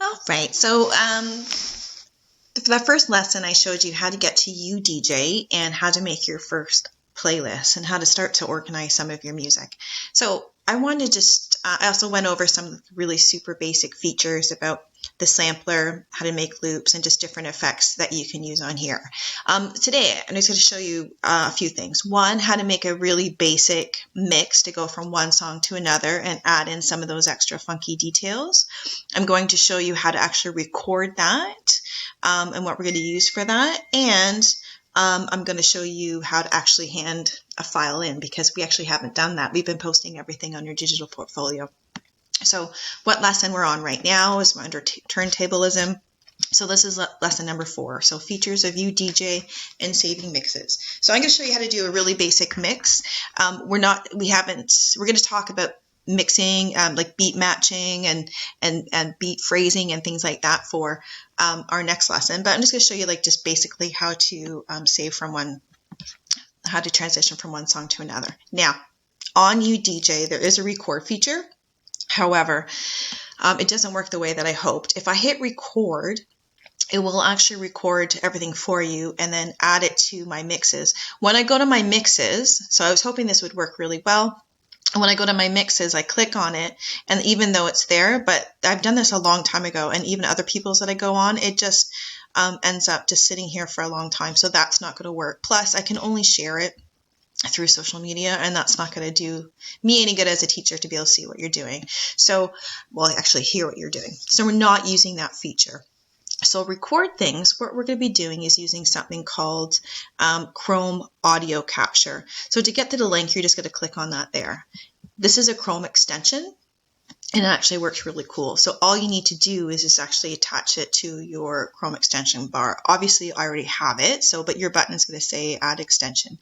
All right, so for the first lesson, I showed you how to get to UDJ and how to make your first playlist and how to start to organize some of your music. So I wanted to just, I also went over some really super basic features about the sampler, how to make loops, and just different effects that you can use on here. Today, I'm just going to show you a few things. One, how to make a really basic mix to go from one song to another and add in some of those extra funky details. I'm going to show you how to actually record that and what we're going to use for that. And I'm going to show you how to actually hand a file in, because we actually haven't done that. We've been posting everything on your digital portfolio. So what lesson we're on right now is under turntablism. So this is lesson number 4. So features of UDJ and saving mixes. So I'm going to show you how to do a really basic mix. We're going to talk about mixing, like beat matching and beat phrasing and things like that for our next lesson. But I'm just going to show you just basically how to how to transition from one song to another. Now, on UDJ, there is a record feature. However, it doesn't work the way that I hoped. If I hit record, it will actually record everything for you and then add it to my mixes. When I go to my mixes, so I was hoping this would work really well. When I go to my mixes, I click on it, and even though it's there, but I've done this a long time ago, and even other people's that I go on, it just ends up just sitting here for a long time. So that's not going to work. Plus, I can only share it through social media, and that's not going to do me any good as a teacher to be able to see what you're doing. So, well, actually hear what you're doing. So we're not using that feature. So record things, what we're going to be doing is using something called Chrome Audio Capture. So to get to the link, you're just going to click on that there. This is a Chrome extension, and it actually works really cool. So all you need to do is just actually attach it to your Chrome extension bar. Obviously, I already have it, but your button is going to say Add Extension.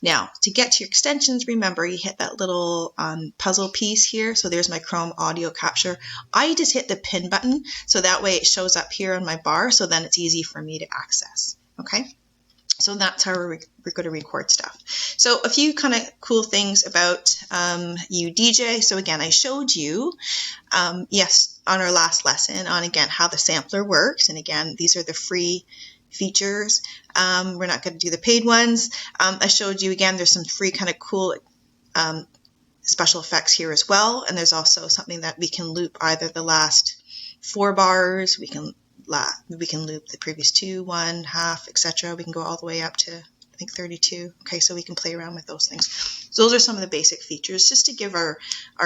Now, to get to your extensions, remember, you hit that little puzzle piece here. So there's my Chrome Audio Capture. I just hit the pin button, so that way it shows up here on my bar, so then it's easy for me to access. Okay? So that's how we're going to record stuff. So a few kind of cool things about UDJ. So again, I showed you, on our last lesson on, again, how the sampler works. And again, these are the free features. We're not going to do the paid ones. I showed you, again, there's some free kind of cool special effects here as well. And there's also something that we can loop either the last 4 bars, we can loop the previous 2, 1, half, etc. We can go all the way up to, I think, 32. Okay, so we can play around with those things. So those are some of the basic features, just to give our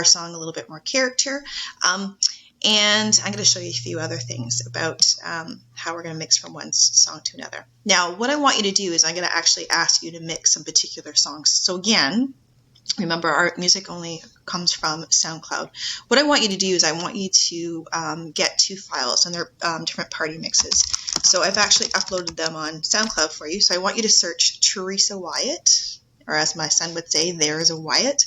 song a little bit more character. And I'm going to show you a few other things about how we're going to mix from one song to another. Now, what I want you to do is I'm going to actually ask you to mix some particular songs. So again, remember, our music only comes from SoundCloud. What I want you to do is I want you to get 2 files, and they're different party mixes. So I've actually uploaded them on SoundCloud for you. So I want you to search Teresa Wyatt, or as my son would say, there's a Wyatt.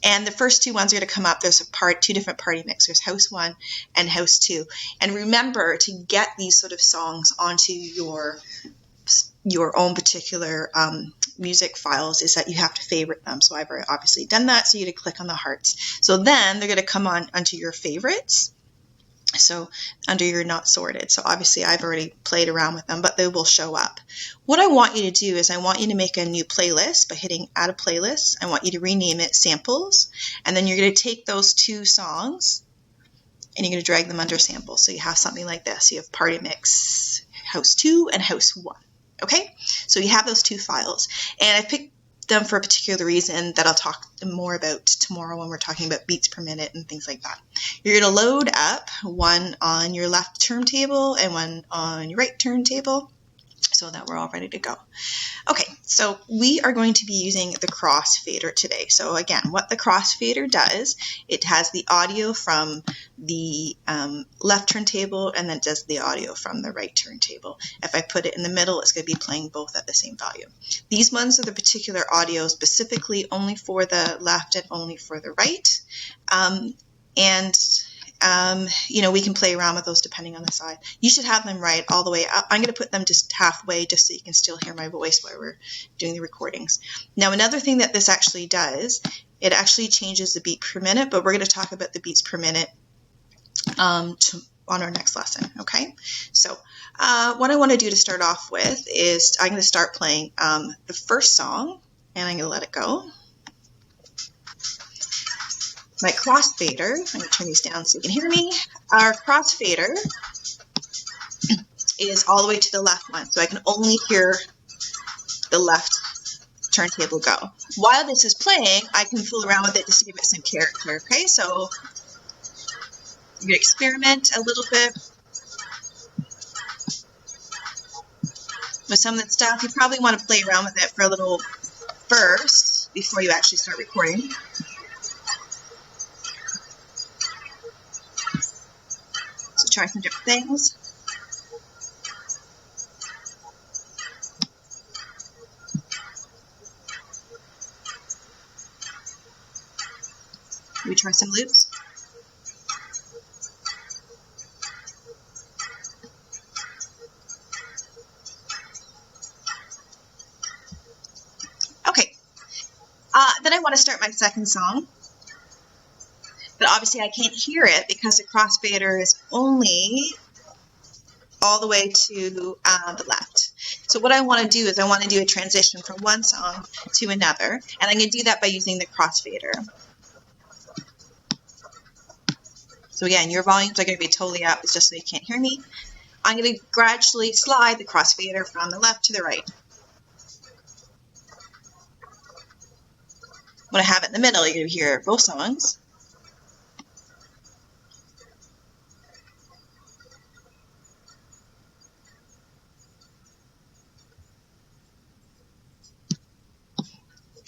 And the first 2 ones are going to come up. There's 2 different party mixers, House 1 and House 2. And remember, to get these sort of songs onto your own particular music files is that you have to favorite them. So I've obviously done that, so you're going to click on the hearts. So then they're going to come on onto your favorites, so under your not sorted. So obviously I've already played around with them, but they will show up. What I want you to do is I want you to make a new playlist by hitting Add a Playlist. I want you to rename it Samples, and then you're going to take those 2 songs and you're going to drag them under Samples. So you have something like this. You have Party Mix House 2 and House 1. Okay, so you have those 2 files, and I picked them for a particular reason that I'll talk more about tomorrow when we're talking about beats per minute and things like that. You're going to load up one on your left turntable and one on your right turntable, so that we're all ready to go. Okay, so we are going to be using the crossfader today. So again, what the crossfader does, it has the audio from the left turntable, and then it does the audio from the right turntable. If I put it in the middle, it's going to be playing both at the same volume. These ones are the particular audio specifically only for the left and only for the right. We can play around with those depending on the side. You should have them right all the way up. I'm going to put them just halfway just so you can still hear my voice while we're doing the recordings. Now, another thing that this actually does, it actually changes the beat per minute, but we're going to talk about the beats per minute on our next lesson. Okay, so what I want to do to start off with is I'm going to start playing the first song, and I'm going to let it go. My crossfader, I'm going to turn these down so you can hear me. Our crossfader is all the way to the left one, so I can only hear the left turntable go. While this is playing, I can fool around with it to give it some character. Okay, so you can experiment a little bit with some of that stuff. You probably want to play around with it for a little first before you actually start recording. So try some different things. We try some loops. Okay, then I want to start my second song, but obviously I can't hear it because the crossfader is only all the way to the left. So what I want to do is I want to do a transition from one song to another, and I'm going to do that by using the crossfader. So again, your volumes are going to be totally up. It's just so you can't hear me. I'm going to gradually slide the crossfader from the left to the right. When I have it in the middle, you're going to hear both songs.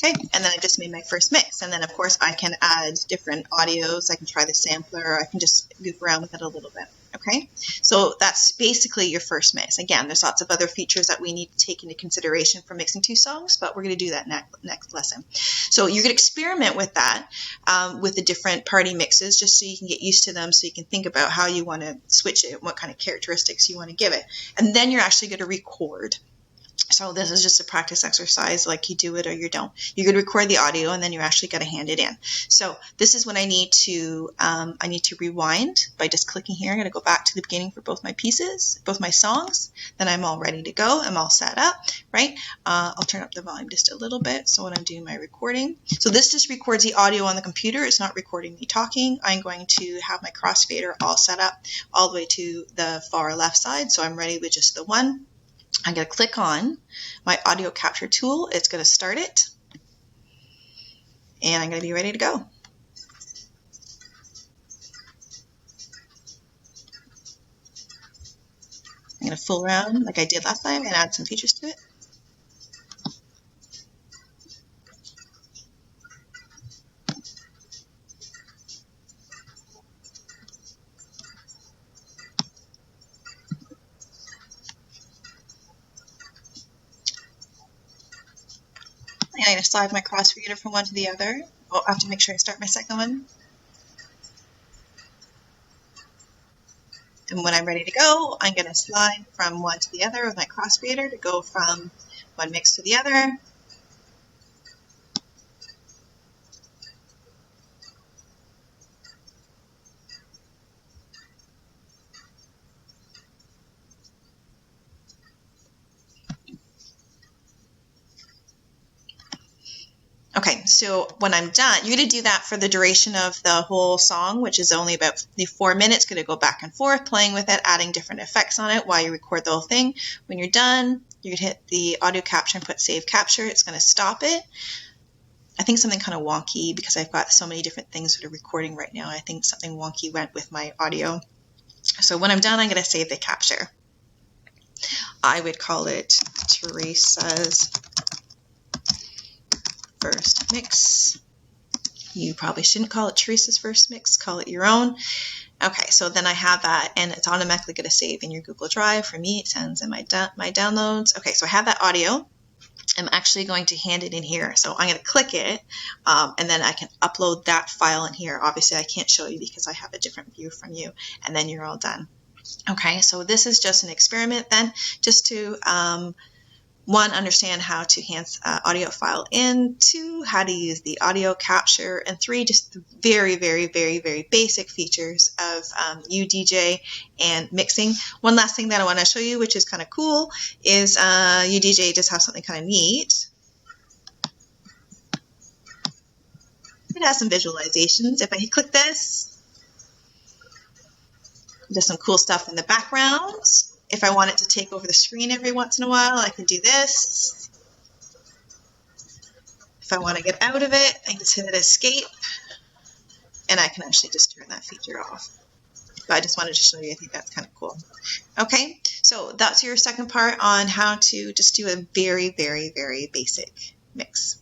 Okay, and then I just made my first mix. And then, of course, I can add different audios. I can try the sampler. I can just goof around with it a little bit. Okay, so that's basically your first mix. Again, there's lots of other features that we need to take into consideration for mixing two songs, but we're going to do that next lesson. So you're going to experiment with that, with the different party mixes, just so you can get used to them, so you can think about how you want to switch it, what kind of characteristics you want to give it. And then you're actually going to record. So this is just a practice exercise, like you do it or you don't. You could record the audio and then you actually got to hand it in. So this is when I need to rewind by just clicking here. I'm going to go back to the beginning for both my pieces, both my songs. Then I'm all ready to go. I'm all set up, right? I'll turn up the volume just a little bit. So when I'm doing my recording, so this just records the audio on the computer. It's not recording me talking. I'm going to have my crossfader all set up all the way to the far left side. So I'm ready with just the one. I'm going to click on my audio capture tool. It's going to start it, and I'm going to be ready to go. I'm going to fool around like I did last time and add some features to it. I'm going to slide my crossfader from one to the other. Oh, I have to make sure I start my second one. And when I'm ready to go, I'm going to slide from one to the other with my crossfader to go from one mix to the other. Okay, so when I'm done, you're going to do that for the duration of the whole song, which is only about 4 minutes. Going to go back and forth, playing with it, adding different effects on it while you record the whole thing. When you're done, you're going to hit the audio capture and put save capture. It's going to stop it. I think something kind of wonky, because I've got so many different things that are recording right now. I think something wonky went with my audio. So when I'm done, I'm going to save the capture. I would call it Teresa's first mix. You probably shouldn't call it Teresa's first mix, call it your own. Okay, so then I have that, and it's automatically going to save in your Google Drive. For me, it sends in my downloads. Okay, so I have that audio. I'm actually going to hand it in here. So I'm going to click it, and then I can upload that file in here. Obviously, I can't show you because I have a different view from you, and then you're all done. Okay, so this is just an experiment then, just to one, understand how to enhance audio file in, two, how to use the audio capture, and three, just the very, very, very, very basic features of UDJ and mixing. One last thing that I want to show you, which is kind of cool, is UDJ does have something kind of neat. It has some visualizations. If I click this, there's some cool stuff in the background. If I want it to take over the screen every once in a while, I can do this. If I want to get out of it, I can just hit escape, and I can actually just turn that feature off. But I just wanted to show you, I think that's kind of cool. Okay, so that's your second part on how to just do a very, very, very basic mix.